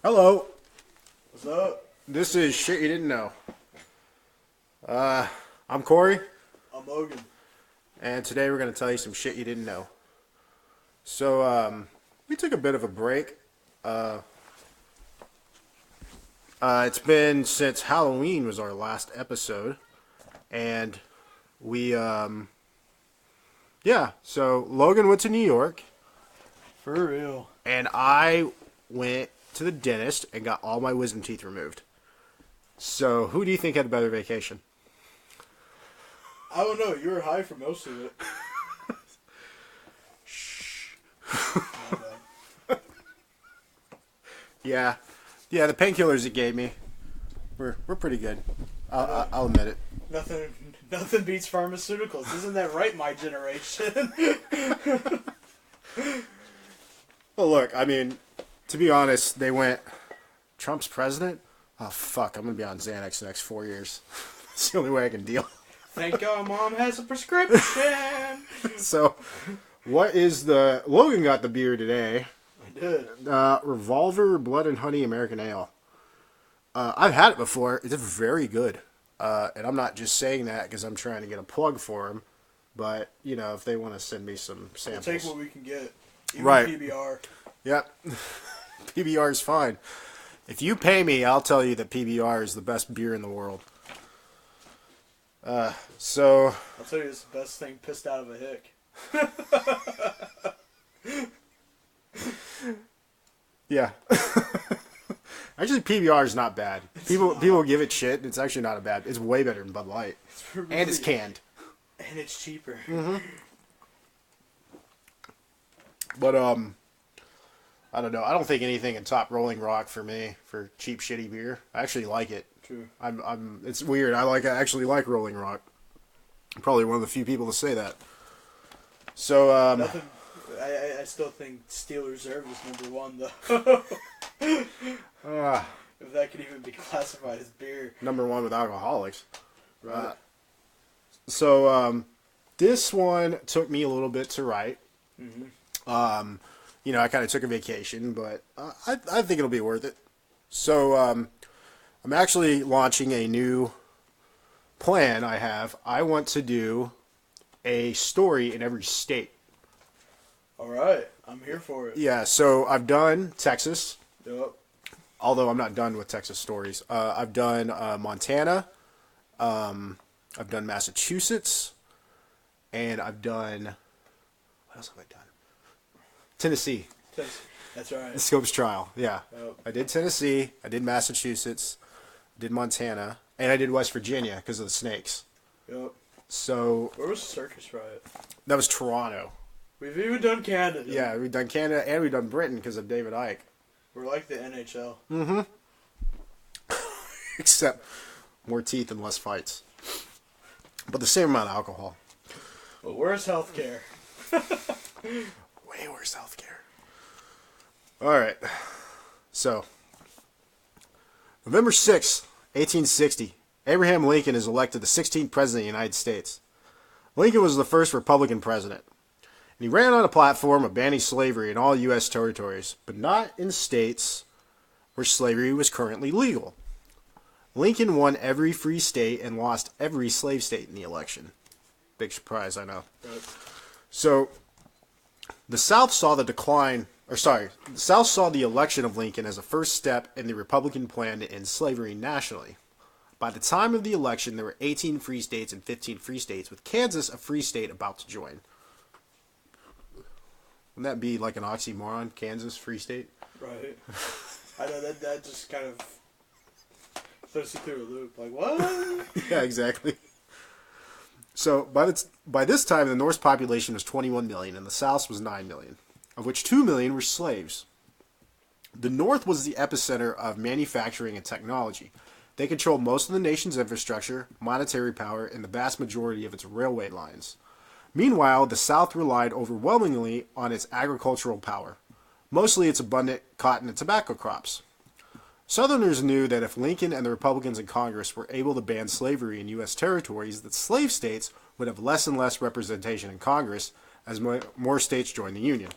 Hello. What's up? This is Shit You Didn't Know. I'm Corey, I'm Logan. and today we're going to tell you some shit you didn't know. So, we took a bit of a break. It's been since Halloween was our last episode, and so Logan went to New York, For real. and I went to the dentist and got all my wisdom teeth removed. So, who do you think had a better vacation? I don't know. You were high for most of it. Yeah, the painkillers it gave me were pretty good. I'll admit it. Nothing beats pharmaceuticals. Isn't that right, my generation? Well, look, I mean, to be honest, they went, Trump's president? Oh, fuck, I'm going to be on Xanax the next 4 years. It's the only way I can deal. Thank God Mom has a prescription. So, Logan got the beer today. I did. Revolver Blood and Honey American Ale. I've had it before. It's very good. And I'm not just saying that because I'm trying to get a plug for them. But, you know, if they want to send me some samples. We'll take what we can get. Even Right. PBR. Yep. PBR is fine. If you pay me, I'll tell you that PBR is the best beer in the world. So... I'll tell you it's the best thing pissed out of a hick. Yeah. Actually, PBR is not bad. People give it shit. It's actually not a bad... It's way better than Bud Light. Really, And it's canned. And it's cheaper. Mm-hmm. But, I don't know. I don't think anything can top Rolling Rock for me for cheap, shitty beer. I actually like it. True. It's weird. I actually like Rolling Rock. I'm probably one of the few people to say that. So, I still think Steel Reserve is number one, though. If that could even be classified as beer. number one with alcoholics. Right. This one took me a little bit to write. Mm-hmm. You know, I kind of took a vacation, but I think it'll be worth it. So, I'm actually launching a new plan I have. I want to do a story in every state. All right. I'm here for it. Yeah, so I've done Texas, Yep. although I'm not done with Texas stories. I've done Montana, I've done Massachusetts, and I've done... What else have I done? Tennessee. That's right. The Scopes Trial, yeah. Yep. I did Tennessee, I did Massachusetts, did Montana, and I did West Virginia because of the snakes. Yep. So Where was Circus Riot? that was Toronto. We've even done Canada. Yeah, we've done Canada and we've done Britain because of David Icke. We're like the NHL. Mm-hmm. Except more teeth and less fights. But the same amount of alcohol. But where's healthcare? Way worse healthcare. Alright. So, November 6th, 1860, Abraham Lincoln is elected the 16th President of the United States. Lincoln was the first Republican president. And he ran on a platform of banning slavery in all U.S. territories, but not in states where slavery was currently legal. Lincoln won every free state and lost every slave state in the election. Big surprise, I know. Right. So, the South saw the election of Lincoln as a first step in the Republican plan to end slavery nationally. By the time of the election, there were 18 free states and 15 free states, with Kansas a free state about to join. Wouldn't that be like an oxymoron? Kansas, free state? Right. I know that just kind of throws you through a loop. Like, what? Yeah, exactly. So, by this time, the North's population was 21 million and the South's was 9 million, of which 2 million were slaves. The North was the epicenter of manufacturing and technology. They controlled most of the nation's infrastructure, monetary power, and the vast majority of its railway lines. Meanwhile, the South relied overwhelmingly on its agricultural power, mostly its abundant cotton and tobacco crops. Southerners knew that if Lincoln and the Republicans in Congress were able to ban slavery in U.S. territories, that slave states would have less and less representation in Congress as more states joined the Union.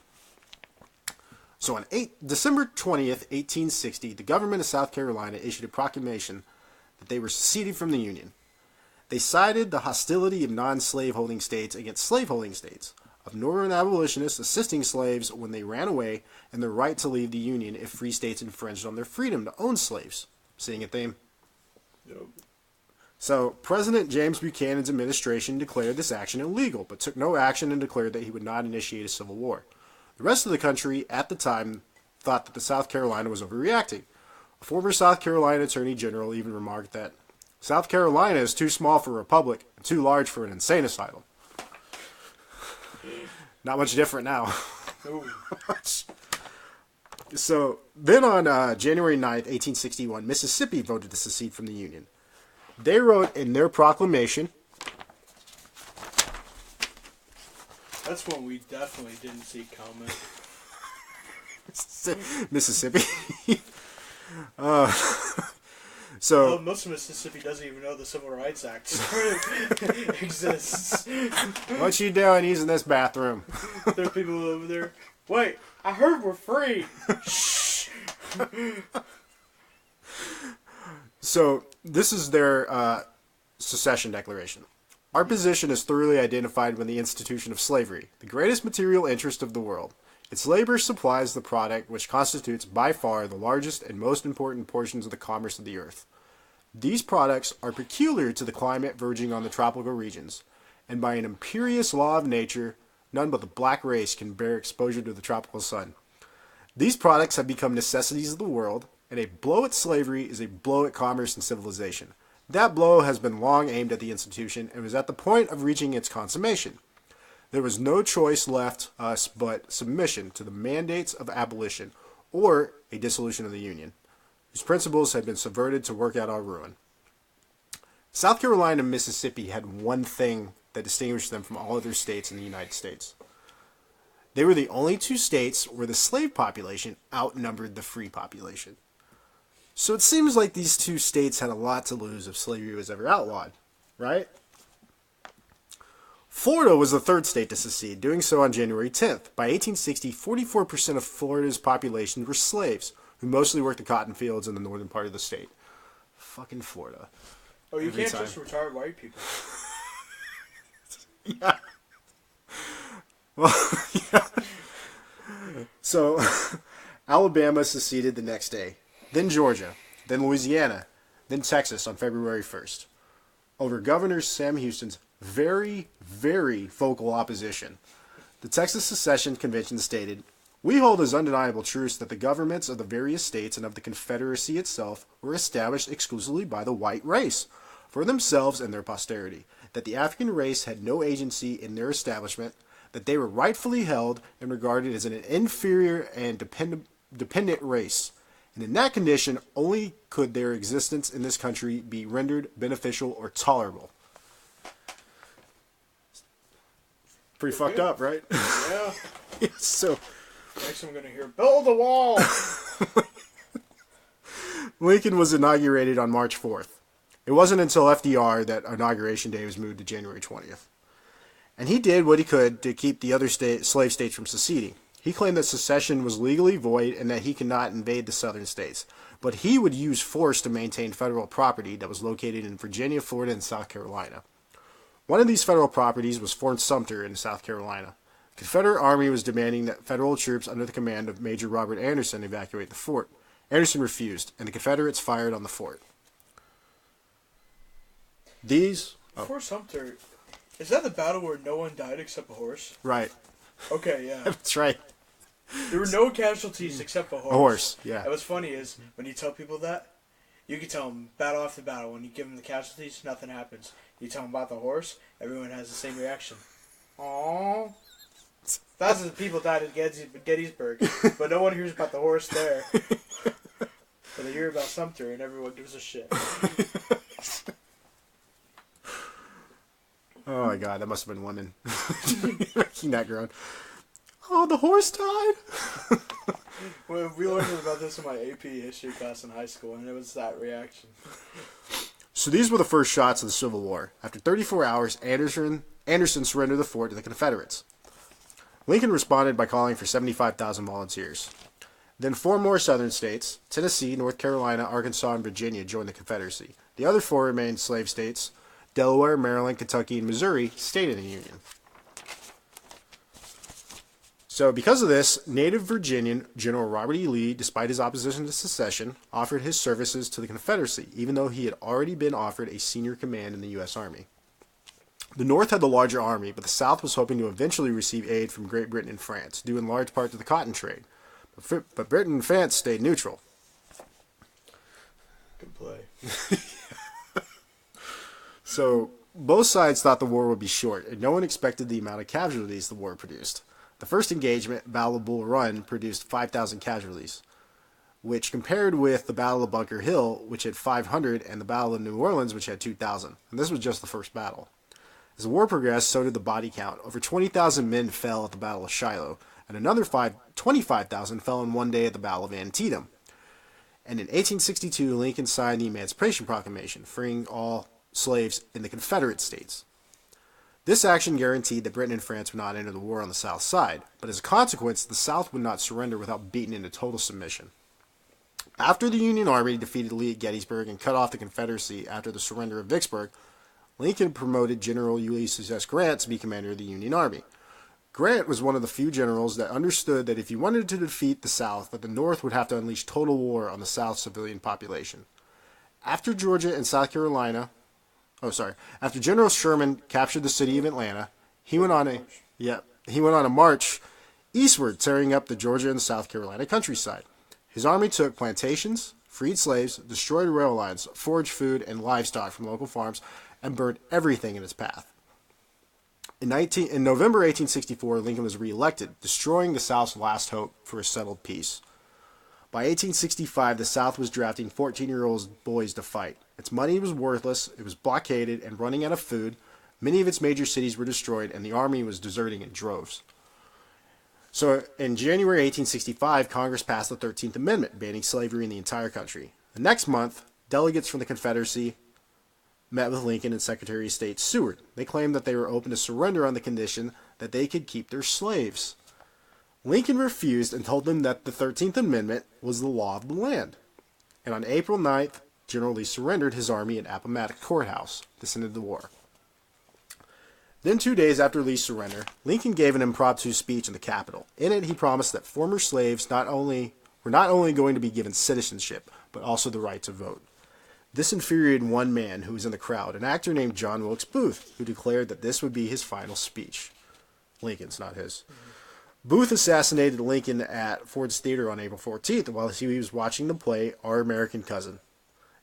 So on December 20th, 1860, the government of South Carolina issued a proclamation that they were seceding from the Union. They cited the hostility of non-slave-holding states against slave-holding states, of Northern abolitionists assisting slaves when they ran away, and their right to leave the Union if free states infringed on their freedom to own slaves. Seeing a theme? Yep. So, President James Buchanan's administration declared this action illegal, but took no action and declared that he would not initiate a civil war. The rest of the country, at the time, thought that the South Carolina was overreacting. A former South Carolina Attorney General even remarked that South Carolina is too small for a republic and too large for an insane asylum. Not much different now. So, then on January 9th, 1861, Mississippi voted to secede from the Union. They wrote in their proclamation... That's one we definitely didn't see coming. Mississippi. Well, most of Mississippi doesn't even know the Civil Rights Act exists. What you doing using this bathroom? There are people over there. Wait, I heard we're free. Shh. So, this is their secession declaration. Our position is thoroughly identified with the institution of slavery, the greatest material interest of the world. Its labor supplies the product which constitutes by far the largest and most important portions of the commerce of the earth. These products are peculiar to the climate verging on the tropical regions, and by an imperious law of nature, none but the black race can bear exposure to the tropical sun. These products have become necessities of the world, and a blow at slavery is a blow at commerce and civilization. That blow has been long aimed at the institution and was at the point of reaching its consummation. There was no choice left us but submission to the mandates of abolition or a dissolution of the Union, whose principles had been subverted to work out our ruin. South Carolina and Mississippi had one thing that distinguished them from all other states in the United States. They were the only two states where the slave population outnumbered the free population. So it seems like these two states had a lot to lose if slavery was ever outlawed, right? Florida was the third state to secede, doing so on January 10th. By 1860, 44% of Florida's population were slaves, who mostly worked the cotton fields in the northern part of the state. Fucking Florida. Oh, you can't just retard white people. Yeah. Well, yeah. So, Alabama seceded the next day. Then Georgia, then Louisiana, then Texas on February 1st, over Governor Sam Houston's very, very vocal opposition. The Texas Secession Convention stated, "We hold as undeniable truths that the governments of the various states and of the Confederacy itself were established exclusively by the white race, for themselves and their posterity, that the African race had no agency in their establishment, that they were rightfully held and regarded as an inferior and dependent race. And in that condition, only could their existence in this country be rendered beneficial or tolerable." Pretty fucked up, right? Yeah. Yeah, so Next I'm going to hear, build a wall! Lincoln was inaugurated on March 4th. It wasn't until FDR that Inauguration Day was moved to January 20th. And he did what he could to keep the other slave states from seceding. He claimed that secession was legally void and that he could not invade the southern states. But he would use force to maintain federal property that was located in Virginia, Florida, and South Carolina. One of these federal properties was Fort Sumter in South Carolina. The Confederate Army was demanding that federal troops under the command of Major Robert Anderson evacuate the fort. Anderson refused, and the Confederates fired on the fort. Fort Sumter, is that the battle where no one died except a horse? Right. Okay, yeah. That's right. There were no casualties except a horse. A horse, yeah. And what's funny is, when you tell people that, you can tell them battle after battle. When you give them the casualties, nothing happens. You tell them about the horse, everyone has the same reaction. Aww. Thousands of people died at Gettysburg, but no one hears about the horse there. But they hear about Sumter, and everyone gives a shit. Oh my god, that must have been women making that groan. Oh, the horse died? Well, we learned about this in my AP history class in high school, and it was that reaction. So these were the first shots of the Civil War. After 34 hours, Anderson surrendered the fort to the Confederates. Lincoln responded by calling for 75,000 volunteers. Then 4 more southern states, Tennessee, North Carolina, Arkansas, and Virginia, joined the Confederacy. The other 4 remaining slave states, Delaware, Maryland, Kentucky, and Missouri, stayed in the Union. So because of this, native Virginian General Robert E. Lee, despite his opposition to secession, offered his services to the Confederacy, even though he had already been offered a senior command in the U.S. Army. The North had the larger army, but the South was hoping to eventually receive aid from Great Britain and France, due in large part to the cotton trade. But Britain and France stayed neutral. Good play. So both sides thought the war would be short, and no one expected the amount of casualties the war produced. The first engagement, Battle of Bull Run, produced 5,000 casualties, which compared with the Battle of Bunker Hill, which had 500, and the Battle of New Orleans, which had 2,000. And this was just the first battle. As the war progressed, so did the body count. Over 20,000 men fell at the Battle of Shiloh, and another 25,000 fell in one day at the Battle of Antietam. And in 1862, Lincoln signed the Emancipation Proclamation, freeing all slaves in the Confederate States. This action guaranteed that Britain and France would not enter the war on the South side, but as a consequence, the South would not surrender without beaten into total submission. After the Union Army defeated Lee at Gettysburg and cut off the Confederacy after the surrender of Vicksburg, Lincoln promoted General Ulysses S. Grant to be commander of the Union Army. Grant was one of the few generals that understood that if he wanted to defeat the South, that the North would have to unleash total war on the South's civilian population. After Georgia and South Carolina, after General Sherman captured the city of Atlanta, he went on a march eastward, tearing up the Georgia and South Carolina countryside. His army took plantations, freed slaves, destroyed rail lines, foraged food and livestock from local farms, and burned everything in its path. In November 1864, Lincoln was reelected, destroying the South's last hope for a settled peace. By 1865, the South was drafting 14-year-old boys to fight. Its money was worthless, it was blockaded and running out of food, many of its major cities were destroyed, and the army was deserting in droves. So in January 1865, Congress passed the 13th Amendment, banning slavery in the entire country. The next month, delegates from the Confederacy met with Lincoln and Secretary of State Seward. They claimed that they were open to surrender on the condition that they could keep their slaves. Lincoln refused and told them that the 13th Amendment was the law of the land. And on April 9th, General Lee surrendered his army at Appomattox Courthouse. This ended the war. Then 2 days after Lee's surrender, Lincoln gave an impromptu speech in the Capitol. In it, he promised that former slaves were not only going to be given citizenship, but also the right to vote. This infuriated one man who was in the crowd, an actor named John Wilkes Booth, who declared that this would be his final speech. Lincoln's, not his. Booth assassinated Lincoln at Ford's Theater on April 14th while he was watching the play Our American Cousin.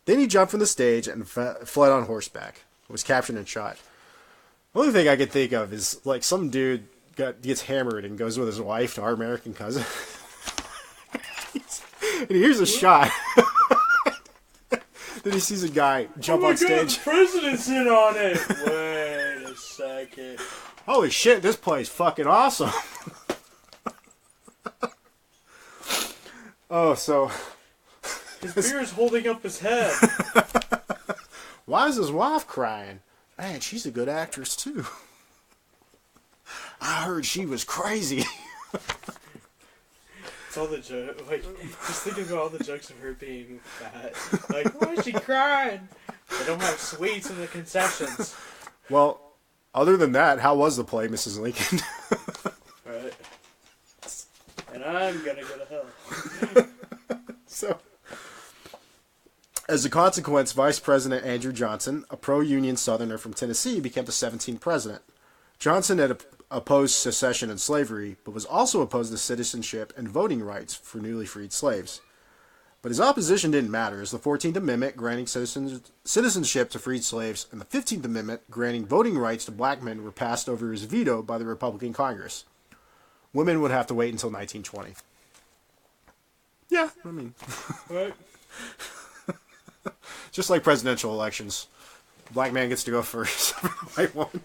Then he jumped from the stage and fled on horseback. Was captured and shot. The only thing I could think of is like some dude gets hammered and goes with his wife to Our American Cousin. And here's a shot. Then he sees a guy jump on stage. God, the president's in on it. Wait a second. Holy shit, this play's fucking awesome. Oh, so... His beer's holding up his head. Why is his wife crying? Man, she's a good actress, too. I heard she was crazy. It's all the jokes. Like, just think about all the jokes of her being fat. Like, why is she crying? They don't have sweets in the concessions. Well, other than that, how was the play, Mrs. Lincoln? Right. And I'm gonna go to hell. So, as a consequence, Vice President Andrew Johnson, a pro-Union Southerner from Tennessee, became the 17th president. Johnson had opposed secession and slavery, but was also opposed to citizenship and voting rights for newly freed slaves. But his opposition didn't matter, as the 14th Amendment granting citizenship to freed slaves and the 15th Amendment granting voting rights to black men were passed over his veto by the Republican Congress. Women would have to wait until 1920. Yeah, I mean... Right. Just like presidential elections. The black man gets to go first. The white woman.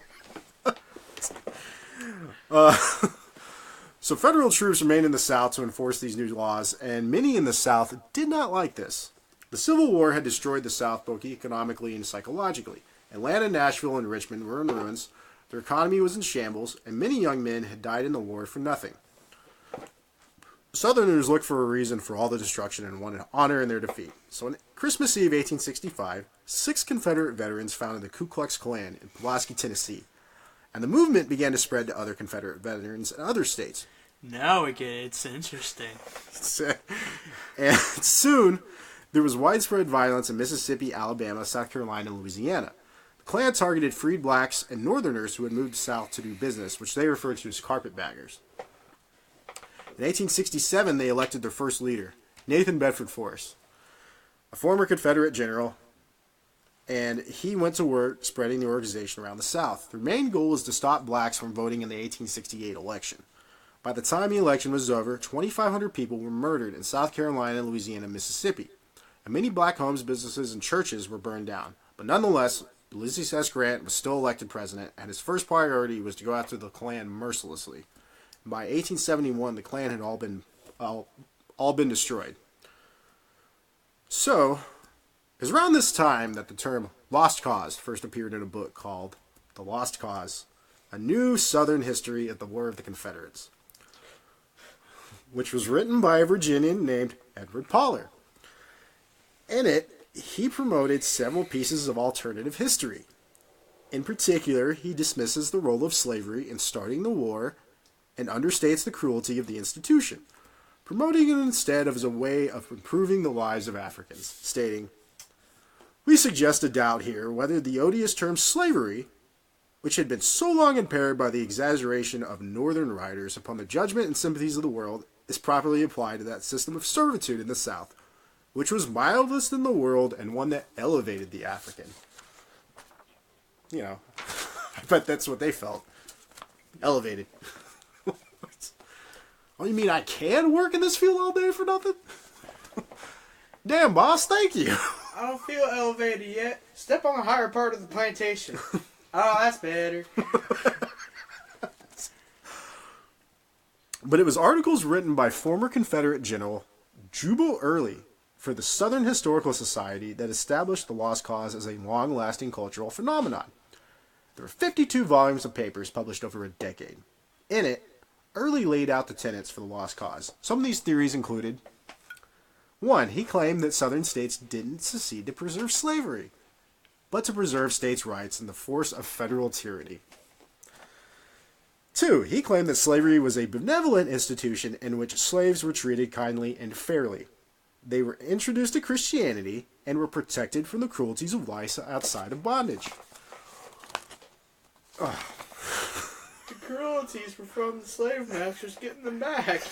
So federal troops remained in the South to enforce these new laws, and many in the South did not like this. The Civil War had destroyed the South both economically and psychologically. Atlanta, Nashville, and Richmond were in ruins, their economy was in shambles, and many young men had died in the war for nothing. Southerners looked for a reason for all the destruction and wanted honor in their defeat. So on Christmas Eve 1865, 6 Confederate veterans founded the Ku Klux Klan in Pulaski, Tennessee. And the movement began to spread to other Confederate veterans in other states. Now it's interesting. And soon, there was widespread violence in Mississippi, Alabama, South Carolina, and Louisiana. The Klan targeted freed blacks and Northerners who had moved south to do business, which they referred to as carpetbaggers. In 1867, they elected their first leader, Nathan Bedford Forrest, a former Confederate general, and he went to work spreading the organization around the South. Their main goal was to stop blacks from voting in the 1868 election. By the time the election was over, 2,500 people were murdered in South Carolina, Louisiana, and Mississippi. And many black homes, businesses, and churches were burned down. But nonetheless, Ulysses S. Grant was still elected president, and his first priority was to go after the Klan mercilessly. By 1871, the Klan had all been destroyed. So, it was around this time that the term Lost Cause first appeared in a book called The Lost Cause, A New Southern History of the War of the Confederates, which was written by a Virginian named Edward Pollard. In it, he promoted several pieces of alternative history. In particular, he dismisses the role of slavery in starting the war and understates the cruelty of the institution, promoting it instead as a way of improving the lives of Africans, stating, "We suggest a doubt here whether the odious term slavery, which had been so long impaired by the exaggeration of northern writers upon the judgment and sympathies of the world, is properly applied to that system of servitude in the South, which was mildest in the world and one that elevated the African." You know, I bet that's what they felt. Elevated. Oh, you mean I can work in this field all day for nothing? Damn, boss, thank you. I don't feel elevated yet. Step on the higher part of the plantation. Oh, that's better. But it was articles written by former Confederate General Jubal Early for the Southern Historical Society that established the Lost Cause as a long-lasting cultural phenomenon. There were 52 volumes of papers published over a decade. In it, Early laid out the tenets for the Lost Cause. Some of these theories included: 1. He claimed that Southern states didn't secede to preserve slavery, but to preserve states' rights in the force of federal tyranny. 2. He claimed that slavery was a benevolent institution in which slaves were treated kindly and fairly. They were introduced to Christianity and were protected from the cruelties of life outside of bondage. The cruelties were from the slave masters getting them back.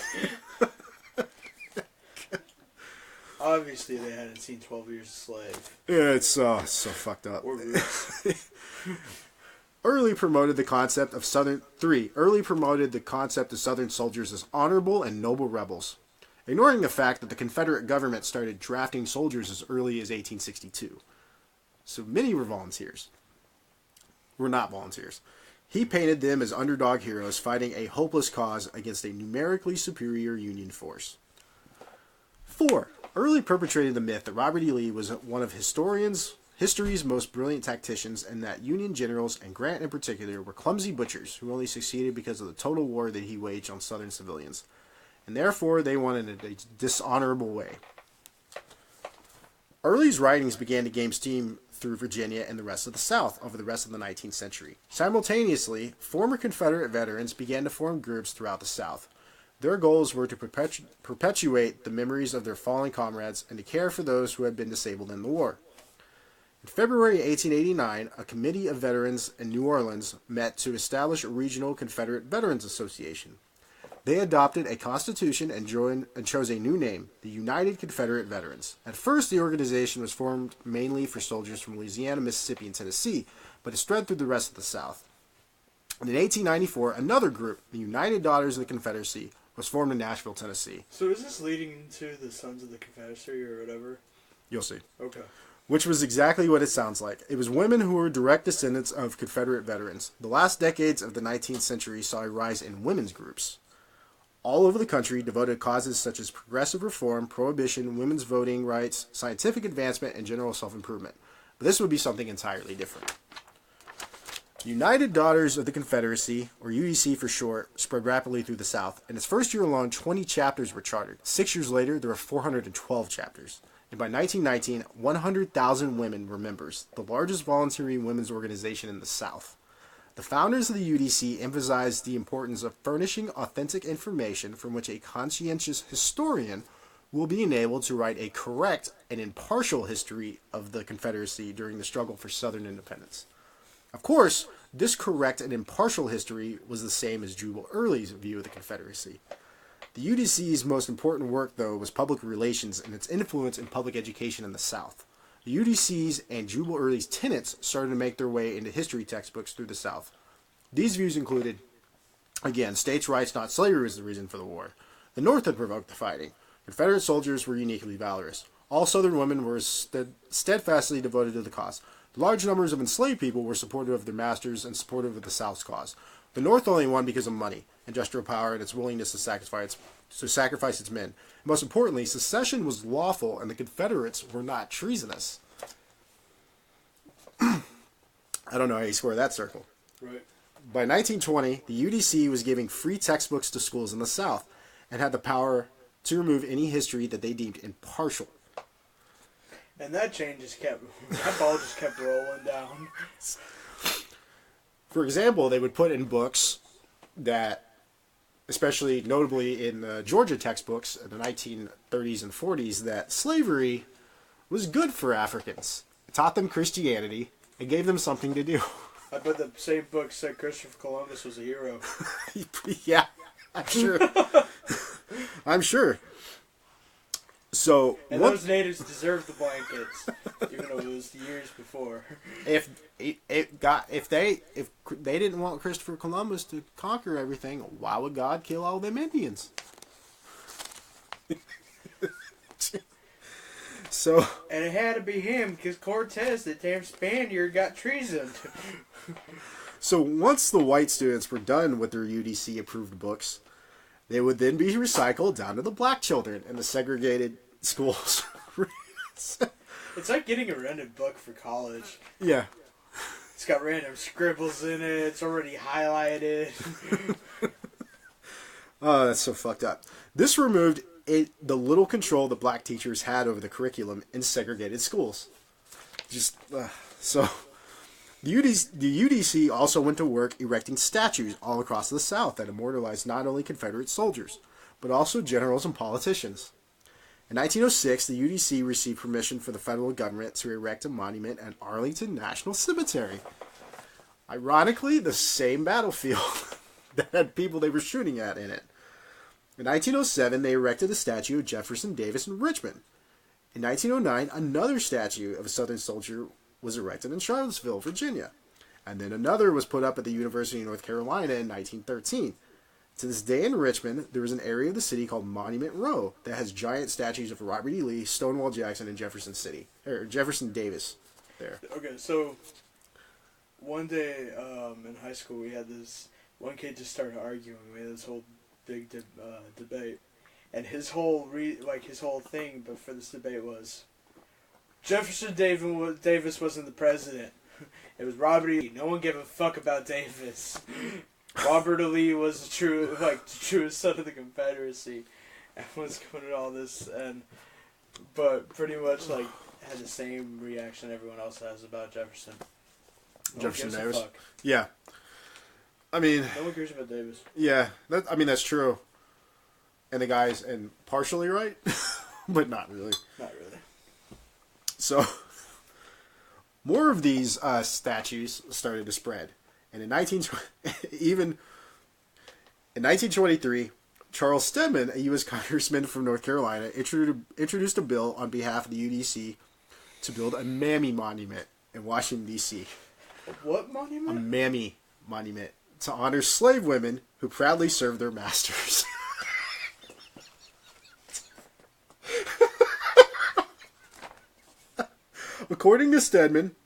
Obviously, they hadn't seen 12 Years a Slave. Yeah, it's so fucked up. Or Roots. Early promoted the concept of Southern soldiers as honorable and noble rebels, ignoring the fact that the Confederate government started drafting soldiers as early as 1862. So many were volunteers. Were not volunteers. He painted them as underdog heroes fighting a hopeless cause against a numerically superior Union force. 4. Early perpetrated the myth that Robert E. Lee was one of history's most brilliant tacticians, and that Union generals, and Grant in particular, were clumsy butchers who only succeeded because of the total war that he waged on Southern civilians, and therefore they won in a dishonorable way. Early's writings began to gain steam through Virginia and the rest of the South over the rest of the 19th century. Simultaneously, former Confederate veterans began to form groups throughout the South. Their goals were to perpetuate the memories of their fallen comrades and to care for those who had been disabled in the war. In February 1889, a committee of veterans in New Orleans met to establish a regional Confederate Veterans Association. They adopted a constitution and chose a new name, the United Confederate Veterans. At first, the organization was formed mainly for soldiers from Louisiana, Mississippi, and Tennessee, but it spread through the rest of the South. And in 1894, another group, the United Daughters of the Confederacy, was formed in Nashville, Tennessee. So is this leading into the Sons of the Confederacy or whatever? You'll see. Okay. Which was exactly what it sounds like. It was women who were direct descendants of Confederate veterans. The last decades of the 19th century saw a rise in women's groups all over the country devoted to causes such as progressive reform, prohibition, women's voting rights, scientific advancement, and general self-improvement. But this would be something entirely different. United Daughters of the Confederacy, or UDC for short, spread rapidly through the South. In its first year alone, 20 chapters were chartered. 6 years later, there were 412 chapters. And by 1919, 100,000 women were members, the largest voluntary women's organization in the South. The founders of the UDC emphasized the importance of furnishing authentic information from which a conscientious historian will be enabled to write a correct and impartial history of the Confederacy during the struggle for Southern independence. Of course, this correct and impartial history was the same as Jubal Early's view of the Confederacy. The UDC's most important work, though, was public relations and its influence in public education in the South. The UDC's and Jubal Early's tenets started to make their way into history textbooks through the South. These views included, again, states' rights, not slavery, was the reason for the war. The North had provoked the fighting. Confederate soldiers were uniquely valorous. All Southern women were steadfastly devoted to the cause. Large numbers of enslaved people were supportive of their masters and supportive of the South's cause. The North only won because of money, industrial power, and its willingness to sacrifice its men. And most importantly, secession was lawful, and the Confederates were not treasonous. I don't know how you square that circle. Right. By 1920, the UDC was giving free textbooks to schools in the South and had the power to remove any history that they deemed impartial. And that ball just kept rolling down. For example, they would put in books that, especially notably in the Georgia textbooks in the 1930s and 40s, that slavery was good for Africans. It taught them Christianity and gave them something to do. I bet the same book said Christopher Columbus was a hero. Yeah, I'm sure. I'm sure. So, and those natives deserved the blankets, even though it was years before. If they didn't want Christopher Columbus to conquer everything, why would God kill all them Indians? And it had to be him because Cortez, the damn Spaniard, got treasoned. So once the white students were done with their UDC approved books, they would then be recycled down to the black children in the segregated schools. It's like getting a rented book for college. Yeah. It's got random scribbles in it. It's already highlighted. Oh, that's so fucked up. This removed the little control that black teachers had over the curriculum in segregated schools. So the UDC also went to work erecting statues all across the South that immortalized not only Confederate soldiers, but also generals and politicians. In 1906, the UDC received permission from the federal government to erect a monument at Arlington National Cemetery. Ironically, the same battlefield that had people they were shooting at in it. In 1907, they erected a statue of Jefferson Davis in Richmond. In 1909, another statue of a Southern soldier was erected in Charlottesville, Virginia. And then another was put up at the University of North Carolina in 1913. To this day in Richmond, there is an area of the city called Monument Row that has giant statues of Robert E. Lee, Stonewall Jackson, and Jefferson Davis there. Okay, so one day in high school we had this one kid just started arguing. We had this whole big debate, and his whole thing, but for this debate was Jefferson Davis wasn't the president. It was Robert E. Lee. No one gave a fuck about Davis. Robert E. Lee was the truest son of the Confederacy. Everyone's going at all this, but pretty much had the same reaction everyone else has about Jefferson. Jefferson Davis. Yeah. I mean, no one cares about Davis. Yeah, that's true. And the guy's partially right, but not really. Not really. So, more of these statues started to spread. And in 1923, Charles Stedman, a U.S. congressman from North Carolina, introduced a bill on behalf of the UDC to build a Mammy Monument in Washington, D.C. What monument? A Mammy Monument to honor slave women who proudly served their masters. According to Stedman,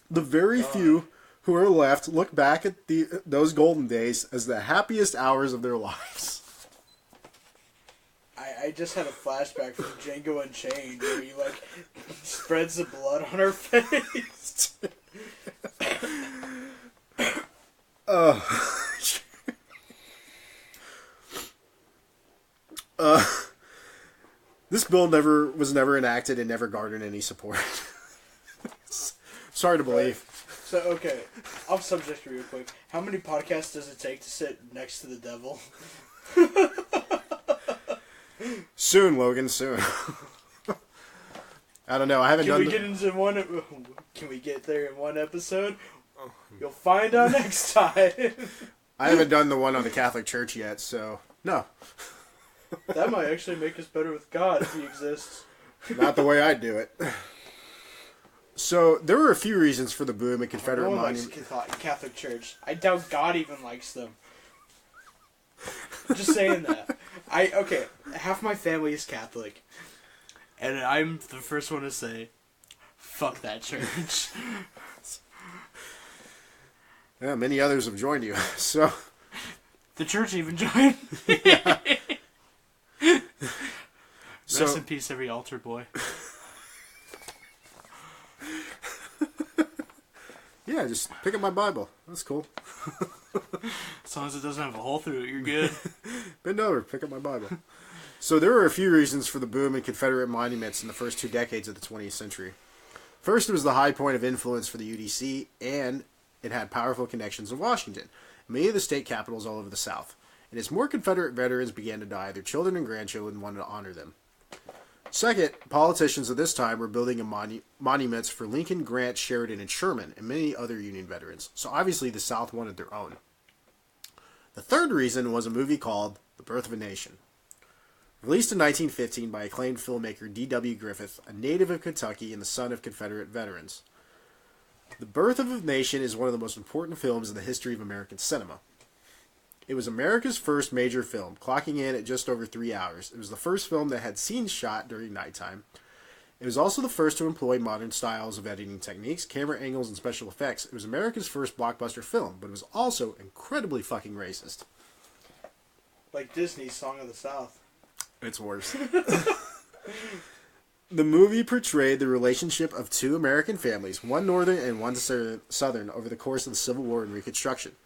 the very few who are left look back at those golden days as the happiest hours of their lives. I just had a flashback from Django Unchained where he spreads the blood on her face. Uh, this bill was never enacted and never garnered any support. Sorry to believe. So, okay, off subject real quick. How many podcasts does it take to sit next to the devil? Soon, Logan, soon. I don't know. I haven't done. Can we get there in one episode? You'll find out next time. I haven't done the one on the Catholic Church yet, so no. That might actually make us better with God if he exists. Not the way I do it. So there were a few reasons for the boom in Confederate no one monument. likes Catholic Church. I doubt God even likes them. Just saying that. Okay, half my family is Catholic, and I'm the first one to say, "Fuck that church." Yeah, many others have joined you. So the church even joined. Yeah. Rest in peace, every altar boy. Yeah, just pick up my Bible. That's cool. As long as it doesn't have a hole through it, you're good. Bend over, pick up my Bible. So there were a few reasons for the boom in Confederate monuments in the first 2 decades of the 20th century. First, it was the high point of influence for the UDC, and it had powerful connections in Washington, many of the state capitals all over the South. And as more Confederate veterans began to die, their children and grandchildren wanted to honor them. Second, politicians at this time were building monuments for Lincoln, Grant, Sheridan, and Sherman, and many other Union veterans. So obviously the South wanted their own. The third reason was a movie called The Birth of a Nation. Released in 1915 by acclaimed filmmaker D.W. Griffith, a native of Kentucky and the son of Confederate veterans. The Birth of a Nation is one of the most important films in the history of American cinema. It was America's first major film, clocking in at just over 3 hours. It was the first film that had scenes shot during nighttime. It was also the first to employ modern styles of editing techniques, camera angles, and special effects. It was America's first blockbuster film, but it was also incredibly fucking racist. Like Disney's Song of the South. It's worse. The movie portrayed the relationship of two American families, one northern and one southern, over the course of the Civil War and Reconstruction.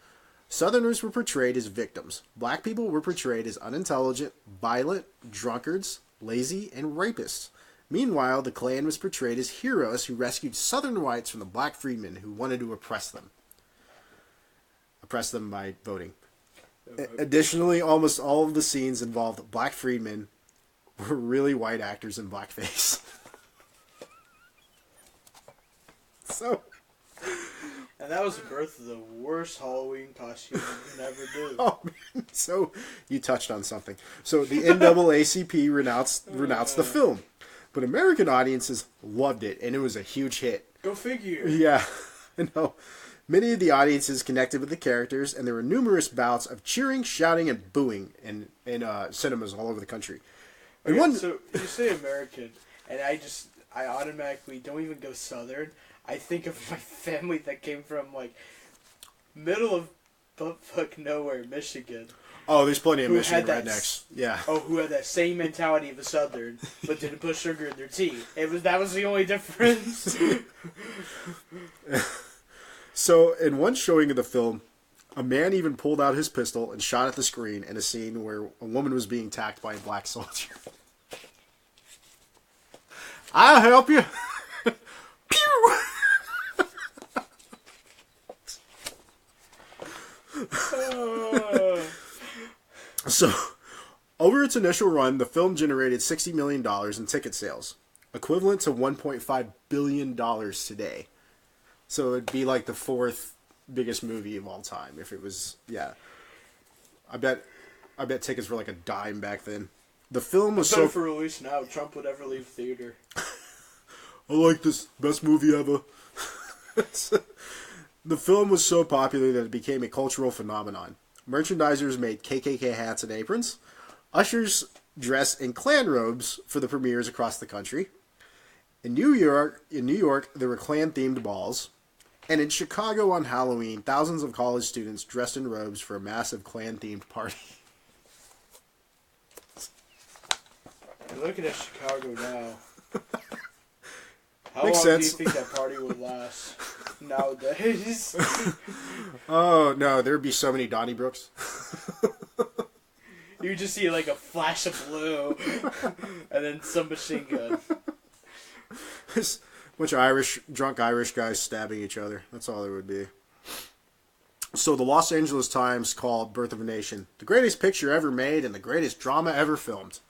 Southerners were portrayed as victims. Black people were portrayed as unintelligent, violent, drunkards, lazy, and rapists. Meanwhile, the Klan was portrayed as heroes who rescued Southern whites from the black freedmen who wanted to oppress them. Oppress them by voting. Additionally, almost all of the scenes involved black freedmen were really white actors in blackface. So... And that was the birth of the worst Halloween costume you can ever do. Oh, man. So, you touched on something. So, the NAACP renounced the film. But American audiences loved it, and it was a huge hit. Go figure. Yeah, I know. Many of the audiences connected with the characters, and there were numerous bouts of cheering, shouting, and booing in cinemas all over the country. Okay, so, you say American, and I automatically don't even go Southern. I think of my family that came from, like, middle of buttfuck nowhere, Michigan. Oh, there's plenty of Michigan rednecks. Yeah. Oh, who had that same mentality of a Southern, but didn't put sugar in their tea. That was the only difference. So, in one showing of the film, a man even pulled out his pistol and shot at the screen in a scene where a woman was being attacked by a black soldier. I'll help you. Pew! So, over its initial run, the film generated $60 million in ticket sales, equivalent to $1.5 billion today. So it'd be like the fourth biggest movie of all time if it was, yeah. I bet tickets were like a dime back then. The film was so... for release now, Trump would ever leave theater. I like this, best movie ever. The film was so popular that it became a cultural phenomenon. Merchandisers made KKK hats and aprons. Ushers dressed in Klan robes for the premieres across the country. In New York, there were Klan-themed balls. And in Chicago on Halloween, thousands of college students dressed in robes for a massive Klan-themed party. You're looking at Chicago now. How Makes long sense. do you think that party would last? nowadays. Oh, no, there'd be so many Donnybrooks. You just see like a flash of blue, and then some machine gun. Just a bunch of drunk Irish guys stabbing each other. That's all there would be. So the Los Angeles Times called Birth of a Nation the greatest picture ever made and the greatest drama ever filmed.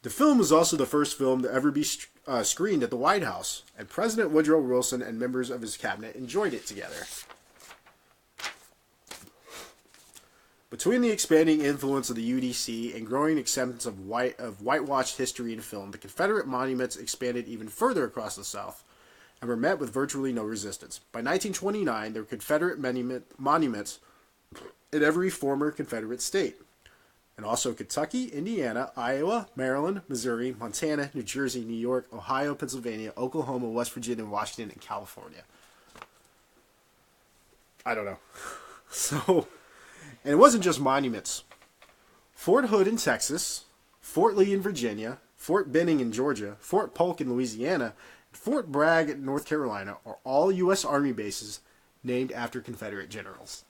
The film was also the first film to ever be screened at the White House, and President Woodrow Wilson and members of his cabinet enjoyed it together. Between the expanding influence of the UDC and growing acceptance of whitewashed history in film, the Confederate monuments expanded even further across the South and were met with virtually no resistance. By 1929, there were Confederate monuments in every former Confederate state, and also Kentucky, Indiana, Iowa, Maryland, Missouri, Montana, New Jersey, New York, Ohio, Pennsylvania, Oklahoma, West Virginia, Washington, and California. I don't know. So... And it wasn't just monuments. Fort Hood in Texas, Fort Lee in Virginia, Fort Benning in Georgia, Fort Polk in Louisiana, and Fort Bragg in North Carolina are all U.S. Army bases named after Confederate generals.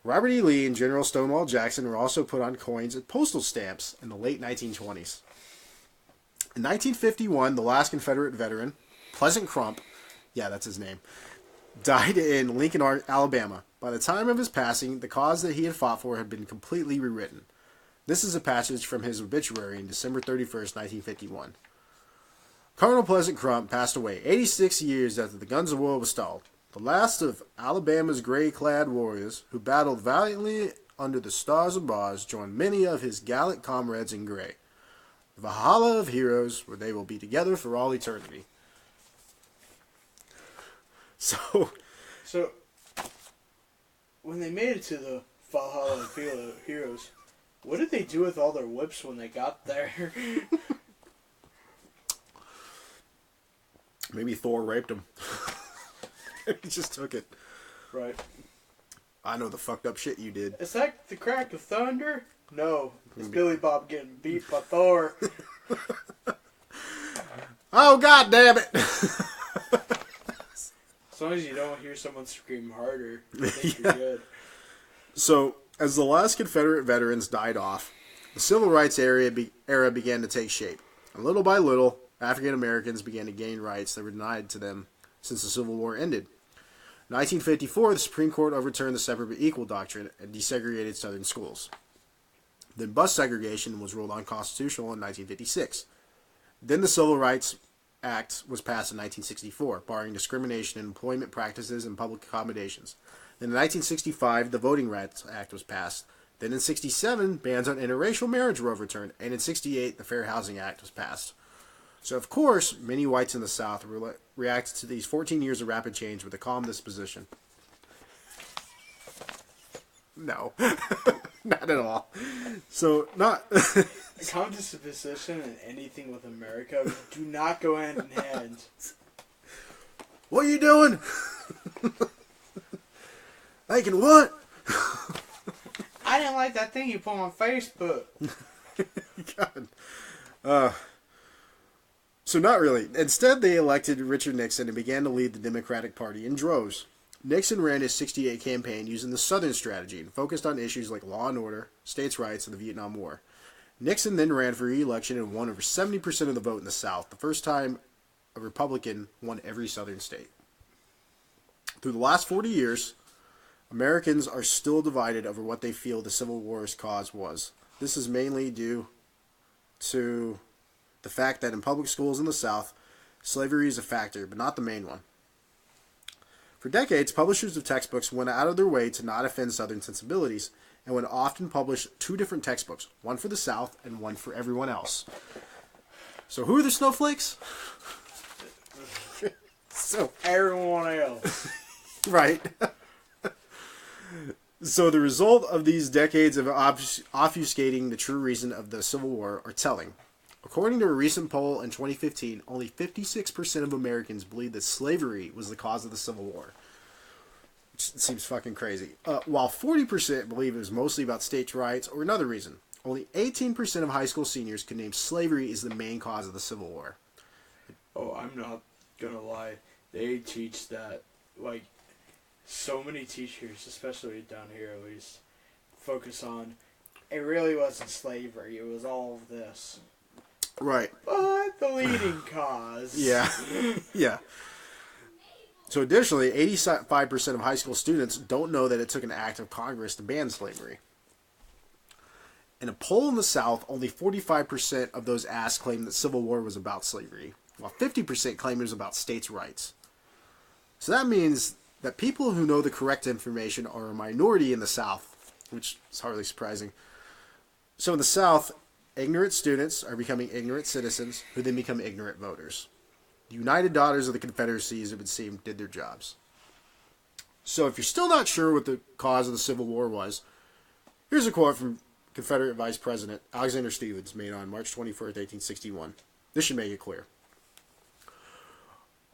Robert E. Lee and General Stonewall Jackson were also put on coins and postal stamps in the late 1920s. In 1951, the last Confederate veteran, Pleasant Crump, yeah, that's his name, died in Lincoln, Alabama. By the time of his passing, the cause that he had fought for had been completely rewritten. This is a passage from his obituary in December 31st, 1951. Colonel Pleasant Crump passed away 86 years after the guns of war were stalled. The last of Alabama's gray-clad warriors, who battled valiantly under the stars and bars, joined many of his gallant comrades in gray. The Valhalla of heroes, where they will be together for all eternity. So, when they made it to the Valhalla of Heroes, what did they do with all their whips when they got there? Maybe Thor raped him. He just took it. Right. I know the fucked up shit you did. Is that the crack of thunder? No. It's Billy Bob getting beat by Thor. Oh, God damn it! As long as you don't hear someone scream harder, I think you're good. So, as the last Confederate veterans died off, the Civil Rights era began to take shape. And little by little, African Americans began to gain rights that were denied to them since the Civil War ended. In 1954, the Supreme Court overturned the separate but equal doctrine and desegregated Southern schools. Then bus segregation was ruled unconstitutional in 1956. Then the Civil Rights Act was passed in 1964, barring discrimination in employment practices and public accommodations. Then in 1965, the Voting Rights Act was passed. Then in 1967, bans on interracial marriage were overturned. And in 1968, the Fair Housing Act was passed. So, of course, many whites in the South reacted to these 14 years of rapid change with a calm disposition. No. Not at all. So, not... A calm disposition and anything with America do not go hand in hand. What are you doing? Making what? I didn't like that thing you put on Facebook. God. So not really. Instead, they elected Richard Nixon and began to lead the Democratic Party in droves. Nixon ran his '68 campaign using the Southern strategy and focused on issues like law and order, states' rights, and the Vietnam War. Nixon then ran for re-election and won over 70% of the vote in the South, the first time a Republican won every Southern state. Through the last 40 years, Americans are still divided over what they feel the Civil War's cause was. This is mainly due to the fact that in public schools in the South, slavery is a factor, but not the main one. For decades, publishers of textbooks went out of their way to not offend Southern sensibilities, and would often publish two different textbooks, one for the South and one for everyone else. So who are the snowflakes? So everyone else. Right. So the result of these decades of obfuscating the true reason of the Civil War are telling. According to a recent poll in 2015, only 56% of Americans believe that slavery was the cause of the Civil War. It seems fucking crazy. While 40% believe it was mostly about states' rights or another reason. Only 18% of high school seniors could name slavery as the main cause of the Civil War. Oh, I'm not gonna lie. they teach that, like, so many teachers, especially down here at least, focus on, it really wasn't slavery, it was all of this. Right. But the leading cause. Yeah. Yeah. So additionally, 85% of high school students don't know that it took an act of Congress to ban slavery. In a poll in the South, only 45% of those asked claimed that Civil War was about slavery, while 50% claimed it was about states' rights. So that means that people who know the correct information are a minority in the South, which is hardly surprising. So in the South, ignorant students are becoming ignorant citizens, who then become ignorant voters. The United Daughters of the Confederacy, as it would seem, did their jobs. So if you're still not sure what the cause of the Civil War was, here's a quote from Confederate Vice President Alexander Stephens, made on March 21st, 1861. This should make it clear.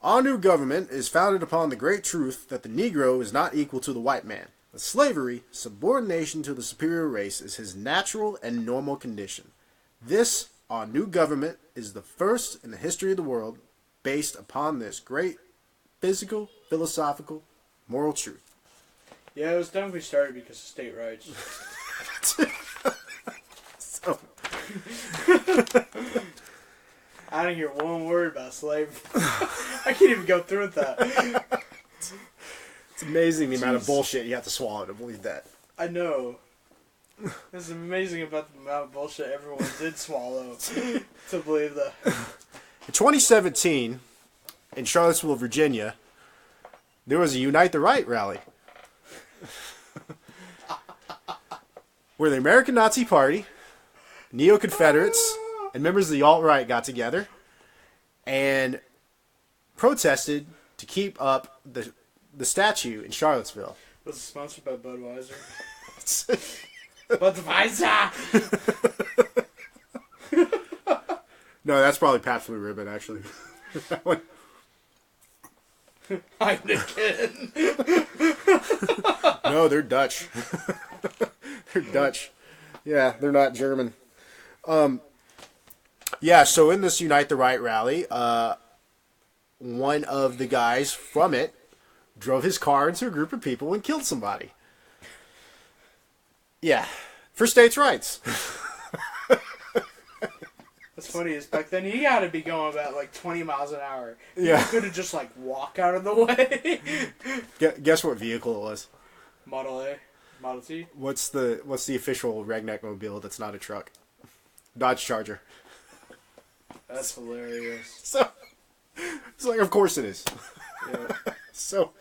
Our new government is founded upon the great truth that the Negro is not equal to the white man. That slavery, subordination to the superior race, is his natural and normal condition. This, our new government, is the first in the history of the world based upon this great physical, philosophical, moral truth. Yeah, it was definitely started because of state rights. So, I didn't hear one word about slavery. I can't even go through with that. it's amazing the amount of bullshit you have to swallow to believe that. I know. It's amazing about the amount of bullshit everyone did swallow to believe that. In 2017, in Charlottesville, Virginia, there was a Unite the Right rally where the American Nazi Party, Neo-Confederates, and members of the alt-right got together and protested to keep up the statue in Charlottesville. Was it sponsored by Budweiser? Budweiser! No, that's probably Pabst Blue Ribbon, actually. That one. Heineken. No, they're Dutch. They're Dutch. Yeah, they're not German. Yeah, so in this Unite the Right rally, one of the guys from it drove his car into a group of people and killed somebody. Yeah, for states' rights. What's funny is back then you gotta be going about like 20 miles an hour. Yeah. You could've just like walk out of the way. Guess what vehicle it was? Model A? Model T? What's the official redneck mobile that's not a truck? Dodge Charger. That's hilarious. So, it's like, of course it is. Yeah. So,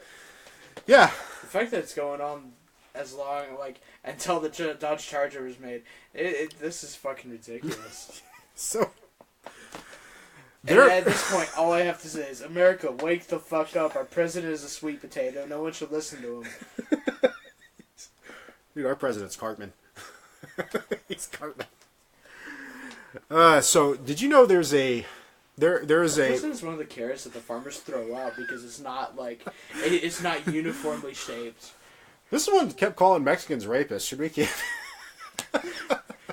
yeah. The fact that it's going on as long, like, until the Dodge Charger was made, this is fucking ridiculous. So, and at this point, all I have to say is, America, wake the fuck up. Our president is a sweet potato. No one should listen to him. Dude, our president's Cartman. He's Cartman. So, did you know there is a... President's one of the carrots that the farmers throw out because it's not, like... It's not uniformly shaped. This one kept calling Mexicans rapists. Should we keep...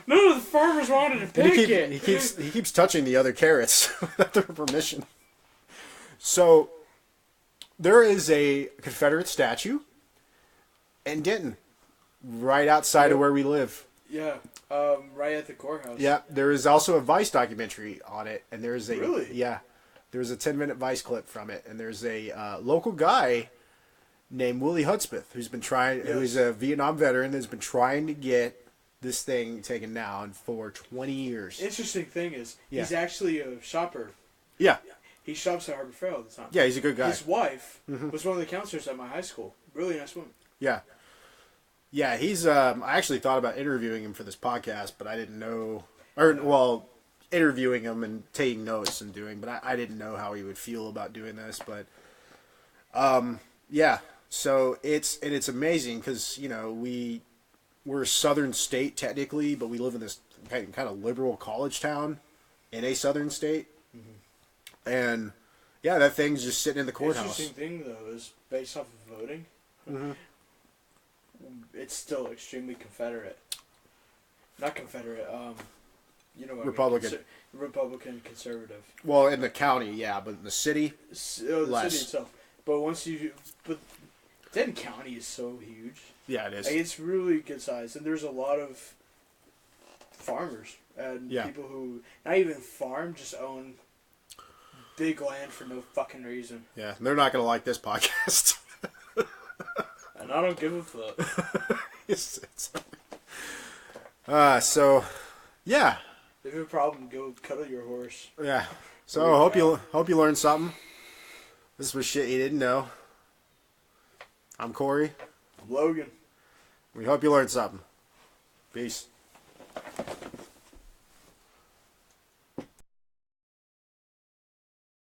No, the farmers wanted to pick it. He keeps touching the other carrots without their permission. So, there is a Confederate statue in Denton, right outside of where we live. Yeah, right at the courthouse. Yeah, there is also a Vice documentary on it, and there's a Really? Yeah, there's a 10-minute Vice clip from it, and there's a local guy named Willie Hudspeth who's a Vietnam veteran that's been trying to get this thing taken down for 20 years. Interesting thing is, he's actually a shopper. Yeah. He shops at Harbor Fair all the time. Yeah, he's a good guy. His wife was one of the counselors at my high school. Really nice woman. Yeah. Yeah, he's, I actually thought about interviewing him for this podcast, but I didn't know, interviewing him and taking notes and but I didn't know how he would feel about doing this, but, yeah, so it's amazing because, we're a southern state technically, but we live in this kind of liberal college town in a southern state. Mm-hmm. And yeah, that thing's just sitting in the courthouse. Interesting thing though is based off of voting, it's still extremely Confederate. Not Confederate, what Republican. I mean, Republican conservative. Well, in the county, yeah, but in the city, The less. city itself. But Denton County is so huge. Yeah, it is. Like, it's really good size, and there's a lot of farmers and Yeah. people who not even farm, just own big land for no fucking reason. Yeah, they're not going to like this podcast. And I don't give a fuck. So, yeah. If you have a problem, go cuddle your horse. Yeah. So, hope you learned something. This was shit you didn't know. I'm Corey. I'm Logan. We hope you learned something. Peace.